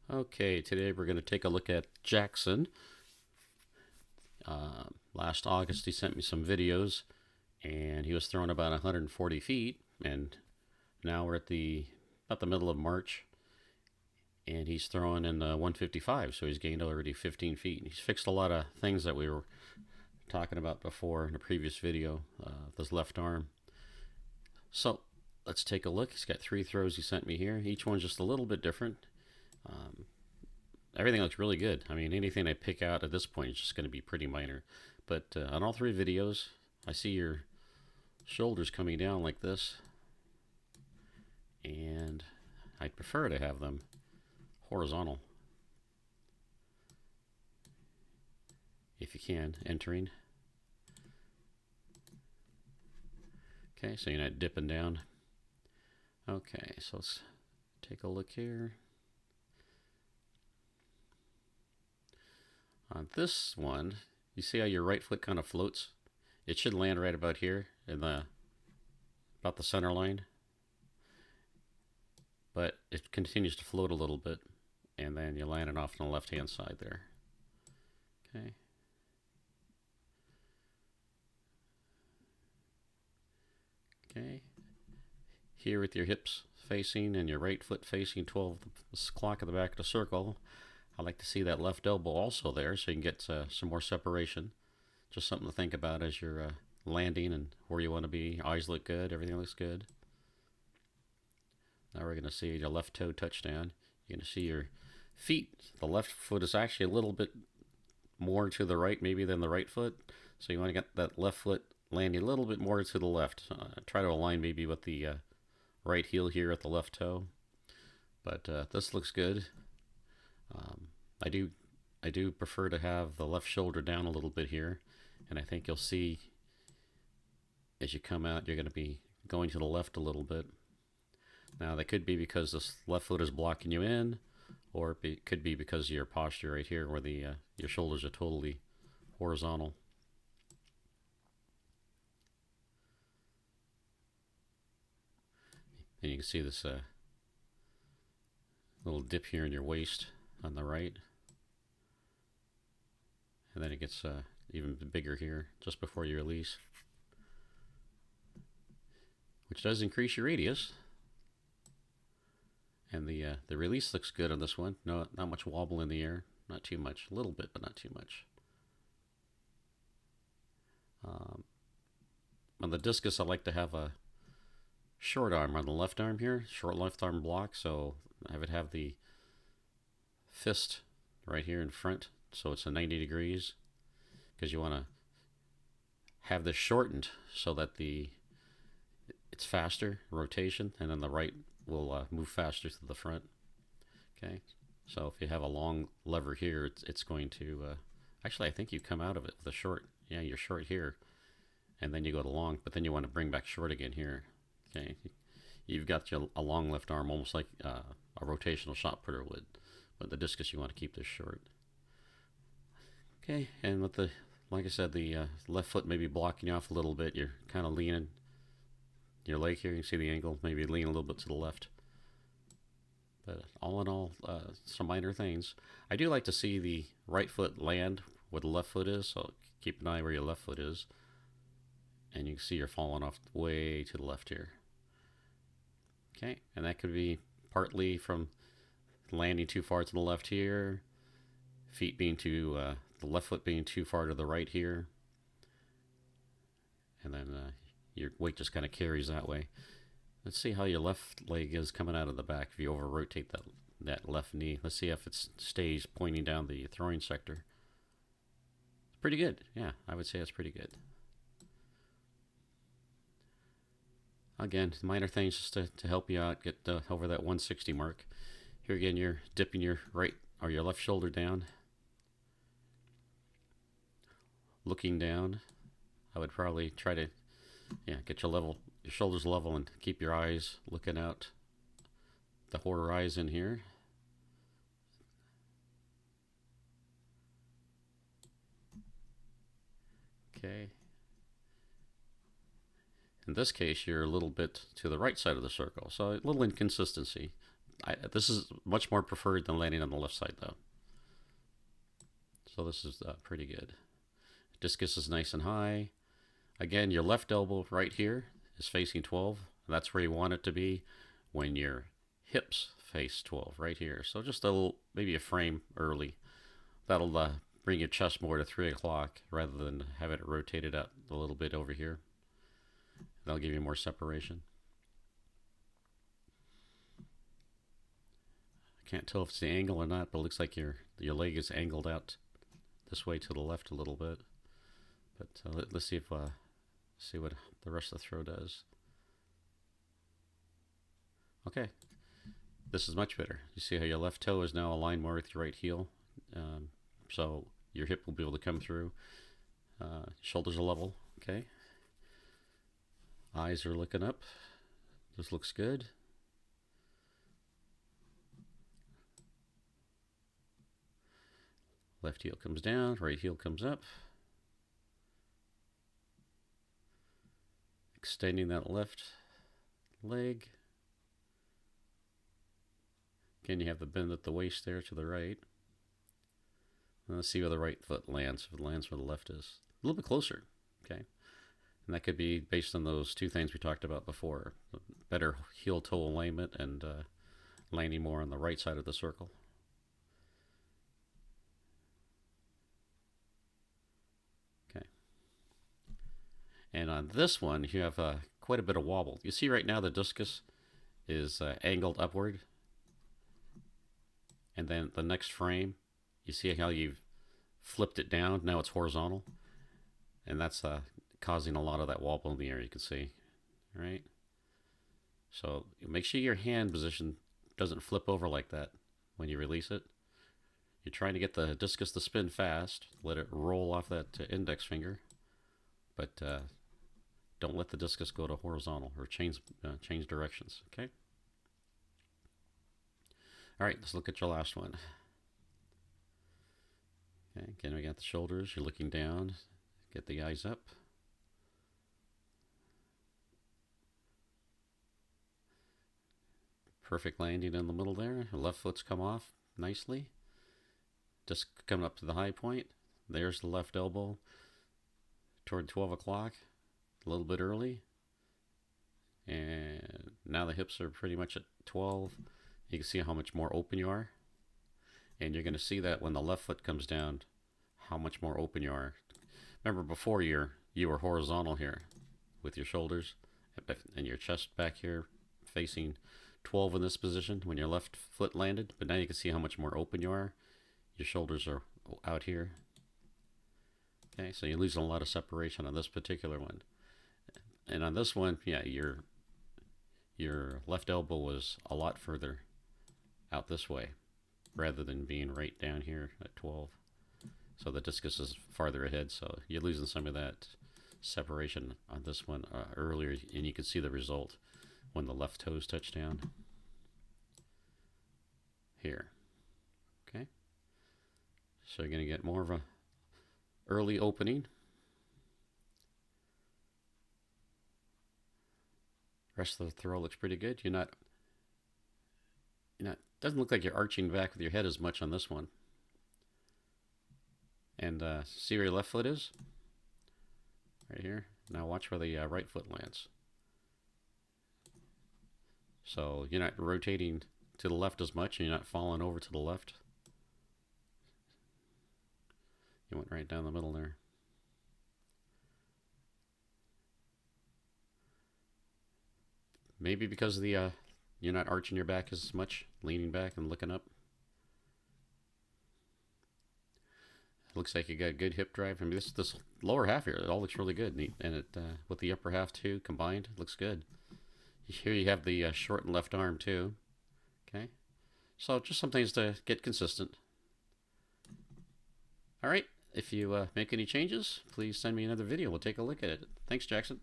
Okay, today we're going to take a look at Jackson. Last August he sent me some videos and he was throwing about 140 feet, and now we're at about the middle of March and he's throwing in 155, so he's gained already 15 feet. He's fixed a lot of things that we were talking about before in a previous video, this left arm. So let's take a look. He's got 3 throws he sent me here. Each one's just a little bit different. Um, Everything looks really good. I mean, anything I pick out at this point is just going to be pretty minor. But on all 3 videos, I see your shoulders coming down like this, and I'd prefer to have them horizontal if you can, entering. Okay, so you're not dipping down. Okay, so let's take a look here. On this one, you see how your right foot kind of floats? It should land right about here in about the center line, but it continues to float a little bit, and then you land it off on the left hand side there. Okay. Okay. Here with your hips facing and your right foot facing 12 o'clock at the back of the circle, I like to see that left elbow also there, so you can get some more separation. Just something to think about as you're landing and where you want to be. Eyes look good, everything looks good. Now we're going to see your left toe touch down. You're going to see your feet. The left foot is actually a little bit more to the right maybe than the right foot, so you want to get that left foot landing a little bit more to the left. Try to align maybe with the right heel here at the left toe. But this looks good. I do prefer to have the left shoulder down a little bit here, and I think you'll see as you come out you're going to be going to the left a little bit. Now that could be because this left foot is blocking you in, or it could be because of your posture right here where your shoulders are totally horizontal. And you can see this little dip here in your waist on the right. And then it gets even bigger here just before you release, which does increase your radius. And the release looks good on this one. No, not much wobble in the air. Not too much. A little bit, but not too much. On the discus, I like to have a short arm on the left arm here, short left arm block. So I would have the fist right here in front, so it's a 90 degrees, because you want to have this shortened so that it's faster rotation, and then the right will move faster to the front. Okay, so if you have a long lever here, it's going to actually, I think you come out of it with a short. Yeah, you're short here, and then you go to long, but then you want to bring back short again here. Okay, you've got a long left arm, almost like a rotational shot putter would, but the discus you want to keep this short. Okay, and with like I said, the left foot maybe blocking you off a little bit. You're kind of leaning your leg here. You can see the angle, maybe lean a little bit to the left. But all in all, some minor things. I do like to see the right foot land where the left foot is, so keep an eye where your left foot is. And you can see you're falling off way to the left here. Okay, and that could be partly from landing too far to the left here, feet being the left foot being too far to the right here, and then your weight just kind of carries that way. Let's see how your left leg is coming out of the back if you over rotate that left knee. Let's see if it stays pointing down the throwing sector. It's pretty good. Yeah, I would say it's pretty good. Again, minor things just to help you out, get over that 160 mark. Here again, you're dipping your right or your left shoulder down, looking down. I would probably try to get your shoulders level, and keep your eyes looking out the horizon here. Okay. In this case, you're a little bit to the right side of the circle, so a little inconsistency. This is much more preferred than landing on the left side though. So this is pretty good. Discus is nice and high. Again, your left elbow right here is facing 12. That's where you want it to be when your hips face 12, right here. So just a little, maybe a frame early. That'll bring your chest more to 3 o'clock rather than have it rotated out a little bit over here. That'll give you more separation. I can't tell if it's the angle or not, but it looks like your leg is angled out this way to the left a little bit. But let's see if see what the rest of the throw does. Okay, this is much better. You see how your left toe is now aligned more with your right heel, so your hip will be able to come through. Shoulders are level. Okay, eyes are looking up. This looks good. Left heel comes down, right heel comes up. Extending that left leg. Again, you have the bend at the waist there to the right. And let's see where the right foot lands. If it lands where the left is. A little bit closer, okay? And that could be based on those two things we talked about before. Better heel-toe alignment and landing more on the right side of the circle. Okay. And on this one, you have quite a bit of wobble. You see right now the discus is angled upward. And then the next frame, you see how you've flipped it down. Now it's horizontal. And that's causing a lot of that wobble in the air, you can see. Right? So make sure your hand position doesn't flip over like that when you release it. You're trying to get the discus to spin fast. Let it roll off that index finger. But don't let the discus go to horizontal or change directions. Okay? All right, let's look at your last one. Okay, again, we got the shoulders. You're looking down. Get the eyes up. Perfect landing in the middle there. Left foot's come off nicely. Just coming up to the high point. There's the left elbow toward 12 o'clock. A little bit early. And now the hips are pretty much at 12. You can see how much more open you are. And you're going to see that when the left foot comes down, how much more open you are. Remember before you were horizontal here with your shoulders and your chest back here facing 12 in this position when your left foot landed. But now you can see how much more open you are. Your shoulders are out here. Okay, so you're losing a lot of separation on this particular one. And on this one, yeah, your left elbow was a lot further out this way rather than being right down here at 12. So the discus is farther ahead, so you're losing some of that separation on this one earlier, and you can see the result when the left toes touch down here. Okay, so you're going to get more of a early opening. Rest of the throw looks pretty good. You're not doesn't look like you're arching back with your head as much on this one. And see where your left foot is? Right here. Now watch where the right foot lands. So you're not rotating to the left as much, and you're not falling over to the left. You went right down the middle there. Maybe because of the you're not arching your back as much, leaning back and looking up. Looks like you got good hip drive. I mean, this lower half here, it all looks really good. And it with the upper half too combined, it looks good. Here you have the shortened left arm too. Okay, so just some things to get consistent. All right, if you make any changes, please send me another video. We'll take a look at it. Thanks, Jackson.